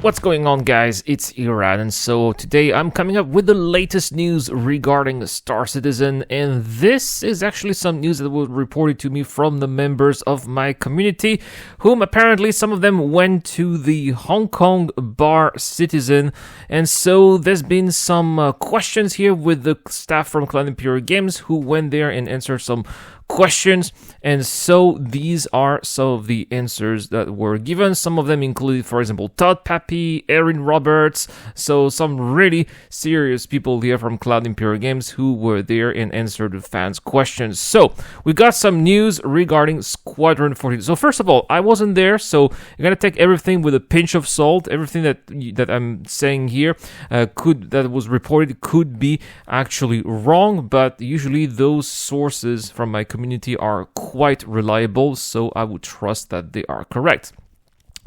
What's going on, guys? It's Irad, and so today I'm coming up with the latest news regarding StarCitizen, and this is actually some news that was reported to me from the members of my community, whom apparently some of them went to the Hong Kong BarCitizen, and so there's been some questions here with the staff from Cloud Imperial Games who went there and answered some questions, and so these are some of the answers that were given. Some of them include, for example, Todd Pappy, Erin Roberts, so some really serious people here from Cloud Imperial Games who were there and answered the fans' questions. So we got some news regarding Squadron 42. So first of all, I wasn't there, so you're gonna take everything with a pinch of salt. Everything that I'm saying here that was reported could be actually wrong, but usually those sources from my community are quite reliable, so I would trust that they are correct.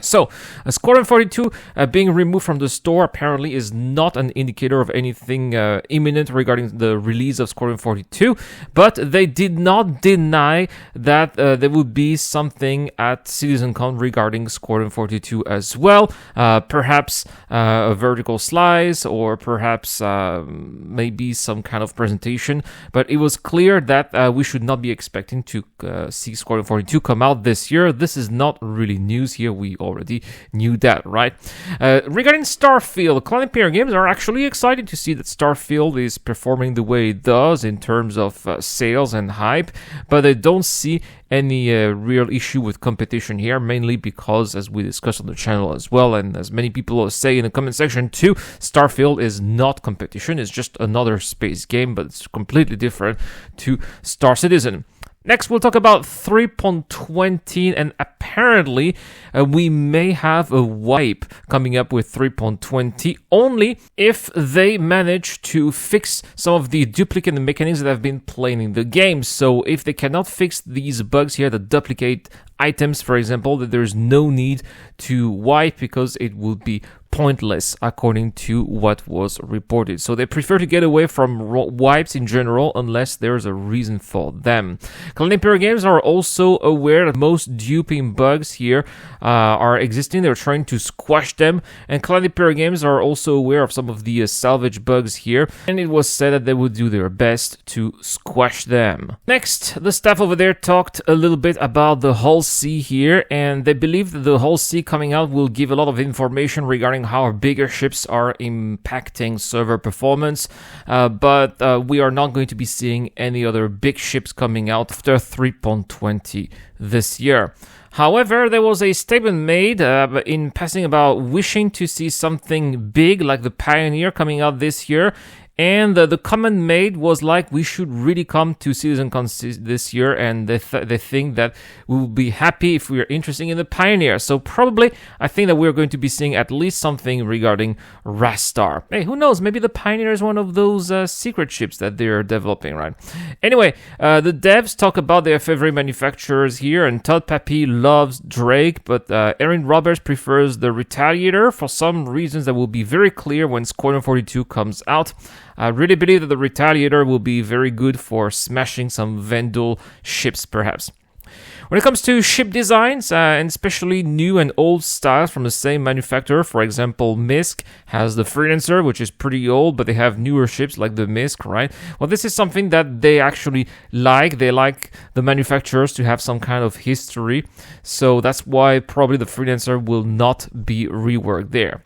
So, Squadron 42 being removed from the store apparently is not an indicator of anything imminent regarding the release of Squadron 42, but they did not deny that there would be something at CitizenCon regarding Squadron 42 as well. Perhaps a vertical slice, or perhaps maybe some kind of presentation, but it was clear that we should not be expecting to see Squadron 42 come out this year. This is not really news here. We already knew that, right? Regarding Starfield, Cloud Imperial Games are actually excited to see that Starfield is performing the way it does in terms of sales and hype, but they don't see any real issue with competition here, mainly because, as we discussed on the channel as well, and as many people say in the comment section too, Starfield is not competition, it's just another space game, but it's completely different to StarCitizen. Next, we'll talk about 3.20, and apparently we may have a wipe coming up with 3.20 only if they manage to fix some of the duplicate mechanics that have been plaguing the game. So if they cannot fix these bugs here that duplicate items, for example, that there's no need to wipe because it would be pointless according to what was reported. So they prefer to get away from wipes in general unless there's a reason for them. Cloud Imperial Games are also aware that most duping bugs here are existing. They're trying to squash them, and Cloud Imperial Games are also aware of some of the salvage bugs here, and it was said that they would do their best to squash them. Next, the staff over there talked a little bit about the Hull C here, and they believe that the Hull C coming out will give a lot of information regarding how our bigger ships are impacting server performance, but we are not going to be seeing any other big ships coming out after 3.20 this year. However, there was a statement made in passing about wishing to see something big like the Pioneer coming out this year. And the comment made was like, we should really come to CitizenCon this year, and they think that we will be happy if we are interested in the Pioneer. So probably, I think that we're going to be seeing at least something regarding Rastar. Hey, who knows? Maybe the Pioneer is one of those secret ships that they're developing, right? Anyway, the devs talk about their favorite manufacturers here, and Todd Pappy loves Drake, but Erin Roberts prefers the Retaliator for some reasons that will be very clear when Squadron 42 comes out. I really believe that the Retaliator will be very good for smashing some Vandal ships, perhaps. When it comes to ship designs, and especially new and old styles from the same manufacturer, for example, Misk has the Freelancer, which is pretty old, but they have newer ships like the Misk, right? Well, this is something that they actually like. They like the manufacturers to have some kind of history, so that's why probably the Freelancer will not be reworked there.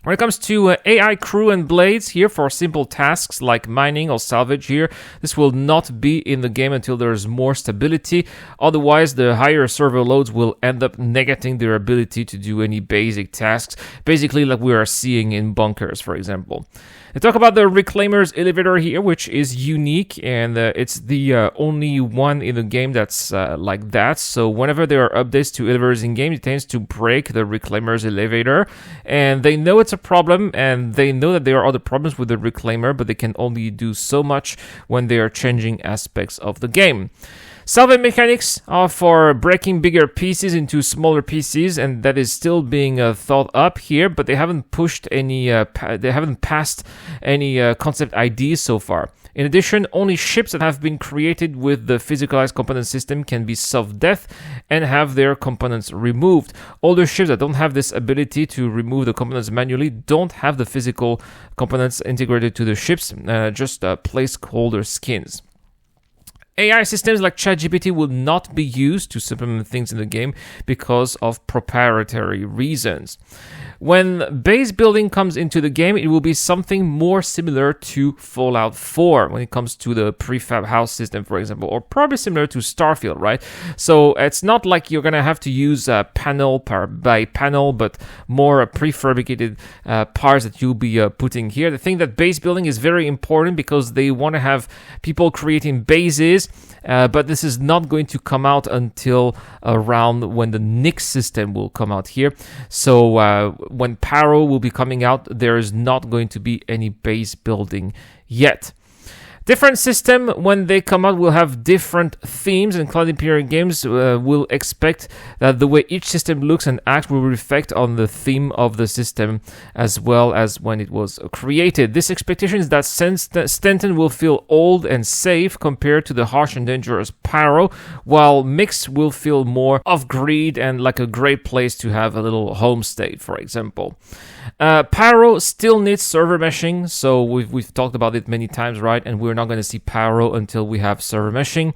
When it comes to AI crew and blades here for simple tasks like mining or salvage here, this will not be in the game until there's more stability. Otherwise, the higher server loads will end up negating their ability to do any basic tasks, basically like we are seeing in bunkers, for example. They talk about the Reclaimer's elevator here, which is unique, and it's the only one in the game that's like that. So whenever there are updates to elevators in game, it tends to break the Reclaimer's elevator, and they know it's a problem, and they know that there are other problems with the Reclaimer, but they can only do so much when they are changing aspects of the game. Salvage mechanics are for breaking bigger pieces into smaller pieces, and that is still being thought up here, but they haven't pushed any, they haven't passed any concept ideas so far. In addition, only ships that have been created with the physicalized component system can be self-death and have their components removed. Older ships that don't have this ability to remove the components manually don't have the physical components integrated to the ships, just placeholder skins. AI systems like ChatGPT will not be used to supplement things in the game because of proprietary reasons. When base building comes into the game, it will be something more similar to Fallout 4 when it comes to the prefab house system, for example, or probably similar to Starfield, right? So it's not like you're going to have to use panel by panel, but more prefabricated parts that you'll be putting here. The thing that base building is very important because they want to have people creating bases, but this is not going to come out until around when the Nix system will come out here. So when Paro will be coming out, there is not going to be any base building yet. Different system, when they come out, will have different themes, and Cloud Imperium Games will expect that the way each system looks and acts will reflect on the theme of the system as well as when it was created. This expectation is that Stenton will feel old and safe compared to the harsh and dangerous Paro, while Mix will feel more off-grid and like a great place to have a little homestay, for example. Pyro still needs server meshing, so we've talked about it many times, right? And we're not going to see Pyro until we have server meshing.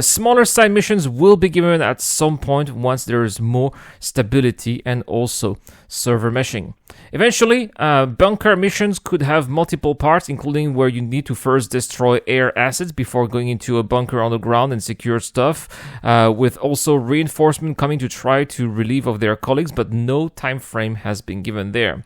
Smaller side missions will be given at some point once there is more stability and also server meshing. Eventually, bunker missions could have multiple parts, including where you need to first destroy air assets before going into a bunker on the ground and secure stuff, with also reinforcement coming to try to relieve of their colleagues, but no time frame has been given there.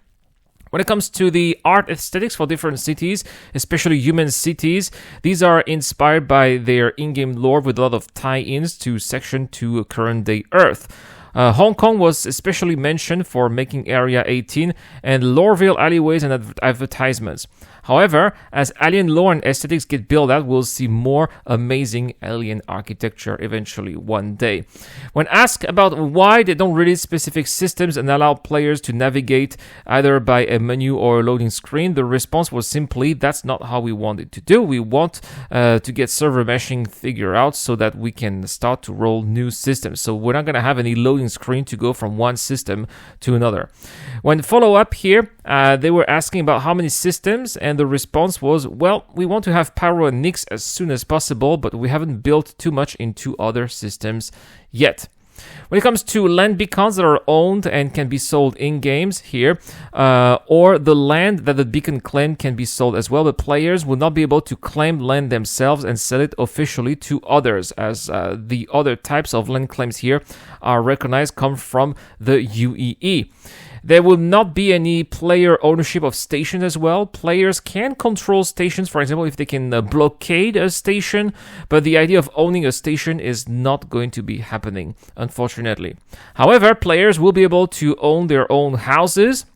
When it comes to the art aesthetics for different cities, especially human cities, these are inspired by their in-game lore with a lot of tie-ins to Section 2 current-day Earth. Hong Kong was especially mentioned for making Area 18 and Loreville alleyways and advertisements. However, as alien lore and aesthetics get built out, we'll see more amazing alien architecture eventually one day. When asked about why they don't release specific systems and allow players to navigate either by a menu or a loading screen, the response was simply, that's not how we want it to do. We want to get server meshing figured out so that we can start to roll new systems. So we're not going to have any loading screen to go from one system to another. When follow up here, they were asking about how many systems, and the response was, well, we want to have Pyro and Nix as soon as possible, but we haven't built too much into other systems yet. When it comes to land beacons that are owned and can be sold in games here, or the land that the beacon claimed can be sold as well, but players will not be able to claim land themselves and sell it officially to others, as the other types of land claims here are recognized come from the UEE. There will not be any player ownership of stations as well. Players can control stations, for example, if they can blockade a station, but the idea of owning a station is not going to be happening, unfortunately. However, players will be able to own their own houses.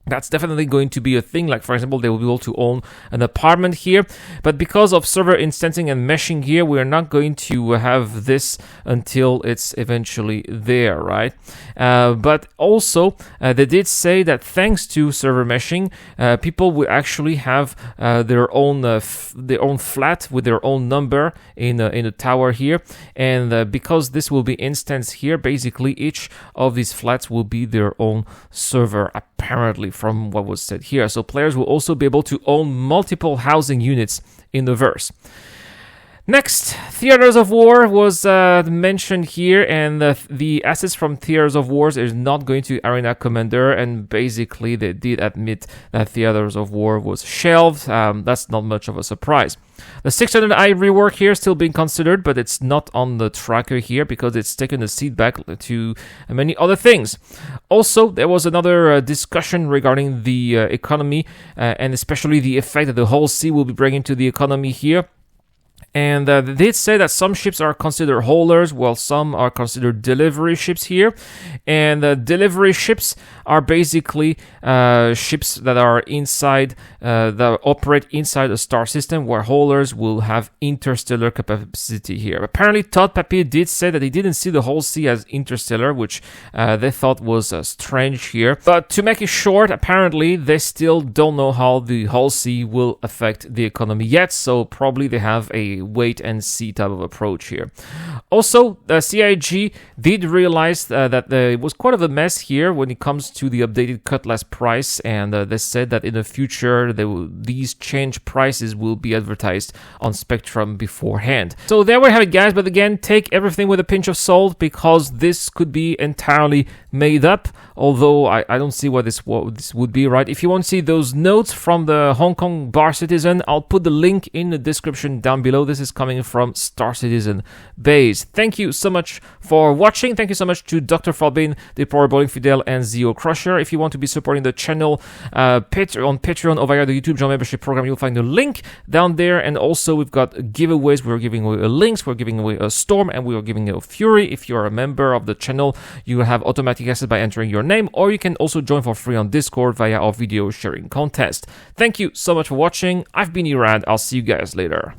That's definitely going to be a thing. Like, for example, they will be able to own an apartment here. But because of server instancing and meshing here, we are not going to have this until it's eventually there, right? But also, they did say that thanks to server meshing, people will actually have their own flat with their own number in a tower here. And because this will be instanced here, basically each of these flats will be their own server, apparently, from what was said here. So players will also be able to own multiple housing units in the verse. Next, Theaters of War was mentioned here, and the assets from Theaters of War is not going to Arena Commander, and basically they did admit that Theaters of War was shelved. That's not much of a surprise. The 600i rework here is still being considered, but it's not on the tracker here because it's taken a seat back to many other things. Also, there was another discussion regarding the economy, and especially the effect that the whole sea will be bringing to the economy here. And they did say that some ships are considered haulers, while some are considered delivery ships here. And delivery ships are basically ships that are inside, that operate inside a star system, where haulers will have interstellar capacity here. Apparently, Todd Papier did say that he didn't see the whole sea as interstellar, which they thought was strange here. But to make it short, apparently they still don't know how the whole sea will affect the economy yet, so probably they have a wait and see type of approach here. Also, the CIG did realize that it was quite of a mess here when it comes to the updated Cutlass price, and they said that in the future these change prices will be advertised on Spectrum beforehand. So there we have it, guys, but again, take everything with a pinch of salt, because this could be entirely made up, although I don't see what this would be, right? If you want to see those notes from the Hong Kong BarCitizen, I'll put the link in the description down below. This is coming from Star Citizen Base. Thank you so much for watching. Thank you so much to Dr. Falbin, the Power Bowling Fidel, and Zio Crusher. If you want to be supporting the channel on Patreon or via the YouTube Join Membership Program, you'll find the link down there. And also, we've got giveaways. We're giving away a Lynx, we're giving away a Storm, and we are giving away a Fury. If you're a member of the channel, you have automatic access by entering your name, or you can also join for free on Discord via our video sharing contest. Thank you so much for watching. I've been Erad. I'll see you guys later.